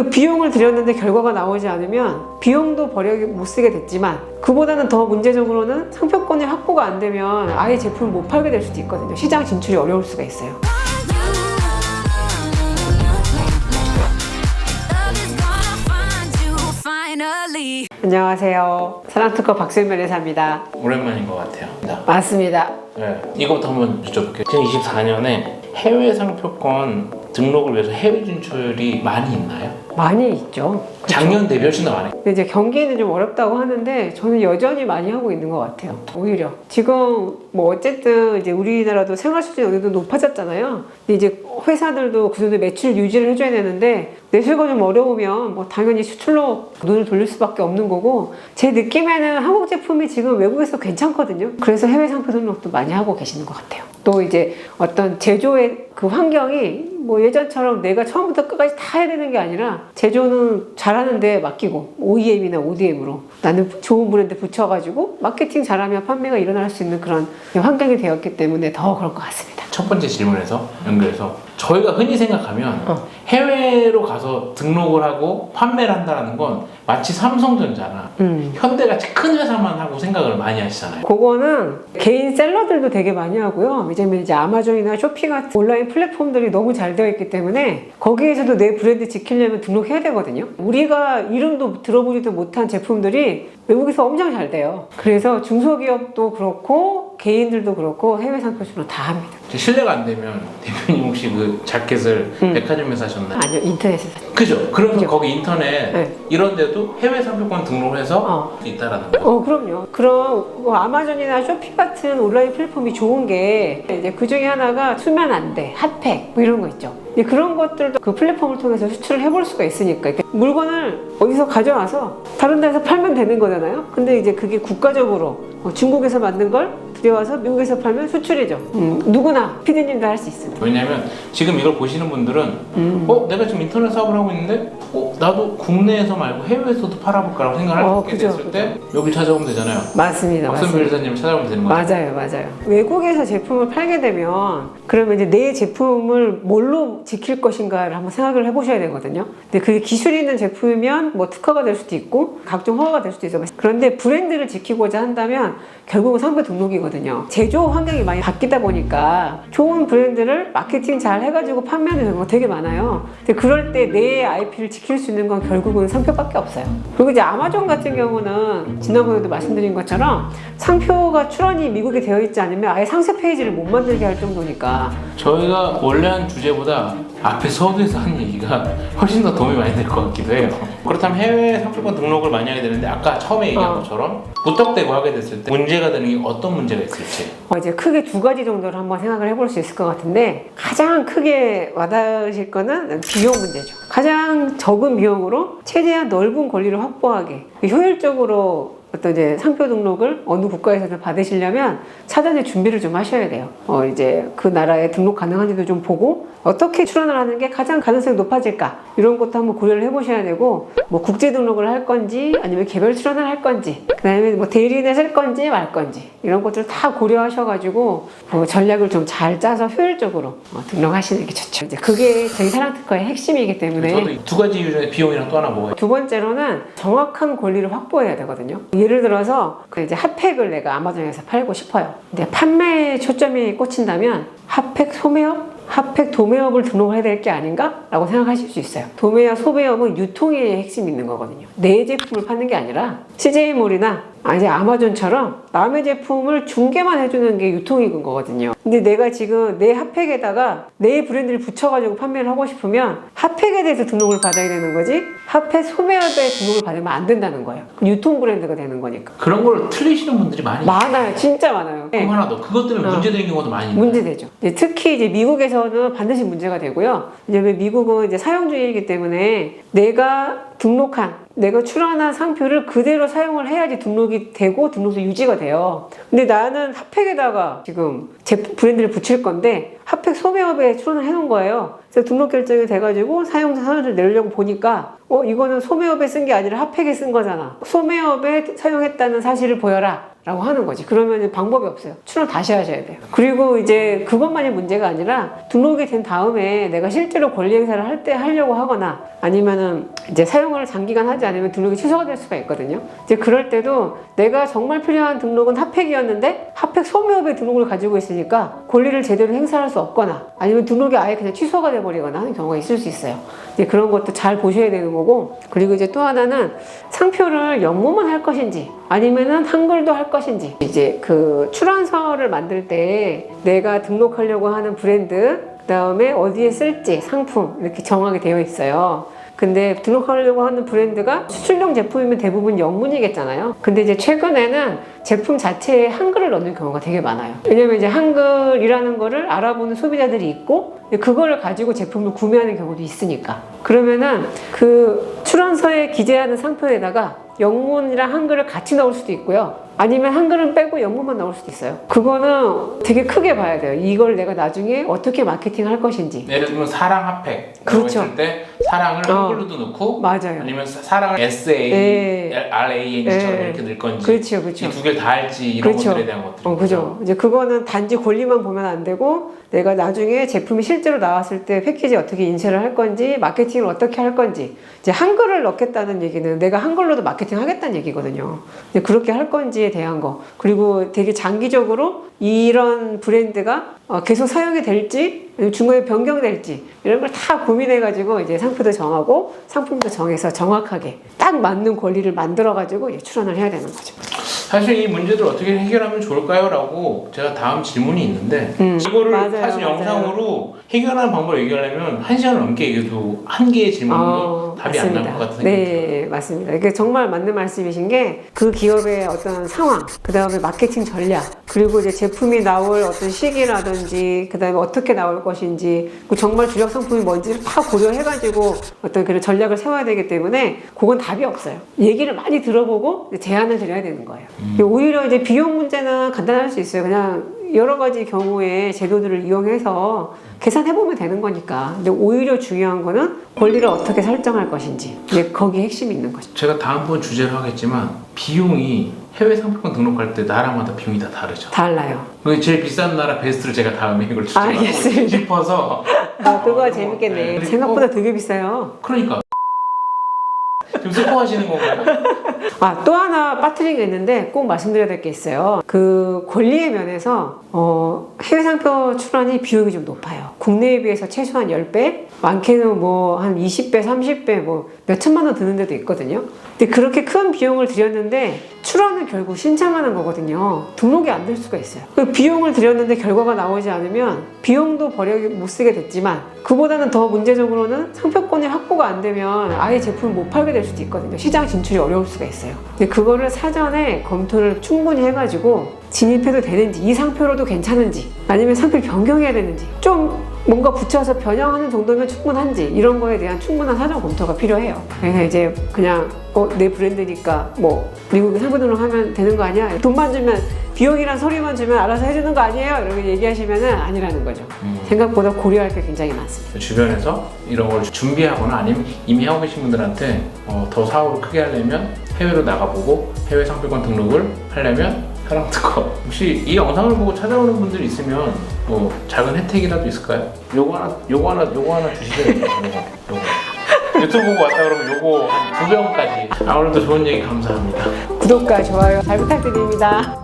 그 비용을 들였는데 결과가 나오지 않으면 비용도 버려 못 쓰게 됐지만 그보다는 더 문제적으로는 상표권이 확보가 안 되면 아예 제품을 못 팔게 될 수도 있거든요. 시장 진출이 어려울 수가 있어요. 안녕하세요. 사랑특허 박수현 변호사입니다. 오랜만인 것 같아요. 맞습니다. 네, 이거부터 한번 여쭤볼게요. 2024년에 해외 상표권 등록을 위해서 해외 진출이 많이 있나요? 많이 있죠. 그쵸? 작년 대비 훨씬 더 많아요. 근데 이제 경기는 좀 어렵다고 하는데 저는 여전히 많이 하고 있는 것 같아요. 오히려 지금 뭐 어쨌든 이제 우리나라도 생활 수준이 어느 정도 높아졌잖아요. 근데 이제 회사들도 그 정도 매출 유지를 해줘야 되는데 내수가 좀 어려우면 뭐 당연히 수출로 눈을 돌릴 수밖에 없는 거고, 제 느낌에는 한국 제품이 지금 외국에서 괜찮거든요. 그래서 해외 상표 등록도 많이 하고 계시는 것 같아요. 또 이제 어떤 제조의 그 환경이 뭐 예전처럼 내가 처음부터 끝까지 다 해야 되는 게 아니라 제조는 잘하는데 맡기고 OEM이나 ODM으로 나는 좋은 브랜드 붙여가지고 마케팅 잘하면 판매가 일어날 수 있는 그런 환경이 되었기 때문에 더 그럴 것 같습니다. 첫 번째 질문에서 연결해서 저희가 흔히 생각하면 해외로 가서 등록을 하고 판매를 한다는 건 마치 삼성전자나 현대같이 큰 회사만 하고 생각을 많이 하시잖아요. 그거는 개인 셀러들도 되게 많이 하고요. 왜냐면 이제 아마존이나 쇼핑 같은 온라인 플랫폼들이 너무 잘 되어 있기 때문에 거기에서도 내 브랜드 지키려면 등록해야 되거든요. 우리가 이름도 들어보지도 못한 제품들이 외국에서 엄청 잘 돼요. 그래서 중소기업도 그렇고 개인들도 그렇고 해외 상표 등록 다 합니다. 실례가 안 되면 대표님 혹시 그 자켓을 백화점에서 하셨나요? 아니요, 인터넷에서. 그죠? 그러면 그죠? 거기 인터넷 네. 이런 데도 해외 상표권 등록을 해서 수 있다라는 거예요. 그럼요. 그럼 뭐 아마존이나 쇼핑 같은 온라인 플랫폼이 좋은 게 이제 그 중에 하나가 수면 안대, 핫팩 뭐 이런 거 있죠. 근데 그런 것들도 그 플랫폼을 통해서 수출을 해볼 수가 있으니까 그러니까 물건을 어디서 가져와서 다른 데서 팔면 되는 거잖아요. 근데 이제 그게 국가적으로 중국에서 만든 걸 들여와서 미국에서 팔면 수출이죠. 누구나 PD님도 할 수 있습니다. 왜냐면 지금 이걸 보시는 분들은 내가 지금 인터넷 사업을 하고 있는데 나도 국내에서 말고 해외에서도 팔아볼까라고 생각을 하게 됐을 때 여기 찾아오면 되잖아요. 맞습니다. 박선 변호사님 찾아오면 되는 거죠. 맞아요. 외국에서 제품을 팔게 되면 그러면 이제 내 제품을 뭘로 지킬 것인가를 한번 생각을 해보셔야 되거든요. 근데 그게 기술이 있는 제품이면 뭐 특허가 될 수도 있고 각종 허가가 될 수도 있어요. 그런데 브랜드를 지키고자 한다면 결국은 상표 등록이거든요. 제조 환경이 많이 바뀌다 보니까 좋은 브랜드를 마케팅 잘 해가지고 판매하는 경우가 되게 많아요. 근데 그럴 때 내 IP를 지킬 수 있는 건 결국은 상표밖에 없어요. 그리고 이제 아마존 같은 경우는 지난번에도 말씀드린 것처럼 상표가 출원이 미국에 되어 있지 않으면 아예 상세 페이지를 못 만들게 할 정도니까. 저희가 원래 한 주제보다 앞에 서두에서 한 얘기가 훨씬 더 도움이 많이 될 것 같기도 해요. 그렇다면 해외 상표권 등록을 많이 하게 되는데 아까 처음에 얘기한 것처럼 무턱대고 하게 됐을 때 문제가 되는 게 어떤 문제가 있을지 이제 크게 두 가지 정도를 한번 생각을 해볼 수 있을 것 같은데, 가장 크게 와닿으실 거는 비용 문제죠. 가장 적은 비용으로 최대한 넓은 권리를 확보하게 효율적으로 어떤 이제 상표 등록을 어느 국가에서든 받으시려면 사전에 준비를 좀 하셔야 돼요. 이제 그 나라에 등록 가능한지도 좀 보고 어떻게 출원을 하는 게 가장 가능성이 높아질까 이런 것도 한번 고려를 해보셔야 되고, 뭐 국제 등록을 할 건지 아니면 개별 출원을 할 건지 그다음에 뭐 대리인을 쓸 건지 말 건지 이런 것들을 다 고려하셔가지고 전략을 좀 잘 짜서 효율적으로 등록하시는 게 좋죠. 이제 그게 저희 사랑특허의 핵심이기 때문에. 저도 두 가지 이유 중에 비용이랑 또 하나 뭐가 두 번째로는 정확한 권리를 확보해야 되거든요. 예를 들어서 이제 핫팩을 내가 아마존에서 팔고 싶어요. 근데 판매에 초점이 꽂힌다면 핫팩 소매업? 핫팩 도매업을 등록을 해야 될 게 아닌가? 라고 생각하실 수 있어요. 도매업, 소매업은 유통의 핵심이 있는 거거든요. 내 제품을 파는 게 아니라 CJ몰이나 이제 아마존처럼 남의 제품을 중개만 해주는 게 유통인 거거든요. 근데 내가 지금 내 핫팩에다가 내 브랜드를 붙여가지고 판매를 하고 싶으면 핫팩에 대해서 등록을 받아야 되는 거지 핫팩 소매업에 등록을 받으면 안 된다는 거예요. 유통 브랜드가 되는 거니까. 그런 걸 틀리시는 분들이 많아요. 진짜 많아요. 그럼 하나 더 그것 때문에 문제되는 경우도 많이 있나요? 문제되죠. 특히 이제 미국에서는 반드시 문제가 되고요. 왜냐면 미국은 이제 사용주의이기 때문에 내가 출원한 상표를 그대로 사용을 해야지 등록이 되고 등록서 유지가 돼요. 근데 나는 핫팩에다가 지금 제 브랜드를 붙일 건데 핫팩 소매업에 출원을 해놓은 거예요. 그래서 등록 결정이 돼가지고 사용자 선언을 내려고 보니까 이거는 소매업에 쓴 게 아니라 핫팩에 쓴 거잖아. 소매업에 사용했다는 사실을 보여라 라고 하는 거지. 그러면 방법이 없어요. 출원 다시 하셔야 돼요. 그리고 이제 그것만이 문제가 아니라 등록이 된 다음에 내가 실제로 권리 행사를 할 때 하려고 하거나 아니면은 이제 사용을 장기간 하지 않으면 등록이 취소가 될 수가 있거든요. 이제 그럴 때도 내가 정말 필요한 등록은 핫팩이었는데 핫팩 소매업의 등록을 가지고 있으니까 권리를 제대로 행사할 수 없거나 아니면 등록이 아예 그냥 취소가 돼버리거나 하는 경우가 있을 수 있어요. 이제 그런 것도 잘 보셔야 되는 거고, 그리고 이제 또 하나는 상표를 영문만 할 것인지 아니면은 한글도 할 것인지, 이제 그 출원서를 만들 때 내가 등록하려고 하는 브랜드, 그 다음에 어디에 쓸지, 상품 이렇게 정하게 되어 있어요. 근데 등록하려고 하는 브랜드가 수출용 제품이면 대부분 영문이겠잖아요. 근데 이제 최근에는 제품 자체에 한글을 넣는 경우가 되게 많아요. 왜냐면 이제 한글이라는 거를 알아보는 소비자들이 있고 그거를 가지고 제품을 구매하는 경우도 있으니까. 그러면은 그 출원서에 기재하는 상표에다가 영문이랑 한글을 같이 넣을 수도 있고요. 아니면 한글은 빼고 영문만 넣을 수도 있어요. 그거는 되게 크게 봐야 돼요. 이걸 내가 나중에 어떻게 마케팅 할 것인지. 예를 들면 사랑 핫팩 그렇죠. 했을 때 사랑을 한글로도 넣고 맞아요. 아니면 사랑을 SARANG처럼 이렇게 넣을 건지 그렇죠, 그렇죠. 이 두 개를 다 할지 이런 그렇죠. 것들에 대한 것들. 그죠. 이제 그거는 단지 권리만 보면 안 되고 내가 나중에 제품이 실제로 나왔을 때 패키지 어떻게 인쇄를 할 건지 마케팅을 어떻게 할 건지, 이제 한글을 넣겠다는 얘기는 내가 한글로도 마케팅 하겠다는 얘기거든요. 이제 그렇게 할 건지에 대한 거, 그리고 되게 장기적으로 이런 브랜드가 계속 사용이 될지 중간에 변경될지 이런 걸 다 고민해가지고 이제 상표도 정하고 상품도 정해서 정확하게 딱 맞는 권리를 만들어가지고 이제 출원을 해야 되는 거죠. 사실 이 문제들 어떻게 해결하면 좋을까요? 라고 제가 다음 질문이 있는데 이거를 맞아요, 사실 맞아요. 영상으로 해결하는 방법을 얘기하려면 1시간을 넘게 얘기해도 한 개의 질문도 답이 안 나올 것 같은 생각이 들어요. 네, 맞습니다. 이게 정말 맞는 말씀이신 게 그 기업의 어떤 상황, 그 다음에 마케팅 전략, 그리고 이제 제품이 나올 어떤 시기라든지, 그 다음에 어떻게 나올 것인지, 정말 주력 상품이 뭔지를 다 고려해가지고 어떤 그런 전략을 세워야 되기 때문에 그건 답이 없어요. 얘기를 많이 들어보고 제안을 드려야 되는 거예요. 오히려 이제 비용 문제는 간단할 수 있어요. 그냥 여러 가지 경우에 제도들을 이용해서 계산해보면 되는 거니까. 근데 오히려 중요한 거는 권리를 어떻게 설정할 것인지, 이제 거기에 핵심이 있는 거죠. 제가 다음번 주제로 하겠지만 비용이 해외 상품권 등록할 때 나라마다 비용이 다 다르죠. 달라요. 제일 비싼 나라 베스트를 제가 다음에 이걸 추천하고 알겠습니다. 싶어서 그거 재밌겠네. 그리고 생각보다 되게 비싸요. 그러니까 지금 슬퍼하시는 건가요? 또 하나 빠뜨린 게 있는데 꼭 말씀드려야 될 게 있어요. 그 권리의 면에서 해외 상표 출원이 비용이 좀 높아요. 국내에 비해서 최소한 10배, 많게는 뭐 한 20배, 30배, 뭐 몇천만 원 드는 데도 있거든요. 근데 그렇게 큰 비용을 들였는데 출원은 결국 신청하는 거거든요. 등록이 안 될 수가 있어요. 그 비용을 들였는데 결과가 나오지 않으면 비용도 못 쓰게 됐지만 그보다는 더 문제적으로는 상표권이 확보가 안 되면 아예 제품을 못 팔게 될 수도 있거든요. 시장 진출이 어려울 수가 있어요. 근데 그거를 사전에 검토를 충분히 해가지고 진입해도 되는지, 이 상표로도 괜찮은지, 아니면 상표를 변경해야 되는지, 좀 뭔가 붙여서 변형하는 정도면 충분한지, 이런 거에 대한 충분한 사전 검토가 필요해요. 그래서 이제 그냥 내 브랜드니까 뭐 미국에 상표 등록하면 되는 거 아니야? 돈만 주면, 비용이랑 서류만 주면 알아서 해주는 거 아니에요? 이렇게 얘기하시면은 아니라는 거죠. 생각보다 고려할 게 굉장히 많습니다. 주변에서 이런 걸 준비하거나 아니면 이미 하고 계신 분들한테 더 사업을 크게 하려면 해외로 나가보고 해외 상표권 등록을 하려면 사랑 특허. 혹시 이 영상을 보고 찾아오는 분들이 있으면 뭐 작은 혜택이라도 있을까요? 요거 하나 주시죠. 요거. 유튜브 보고 왔다 그러면 요거 한 2병까지. 오늘도 좋은 얘기 감사합니다. 구독과 좋아요 잘 부탁드립니다.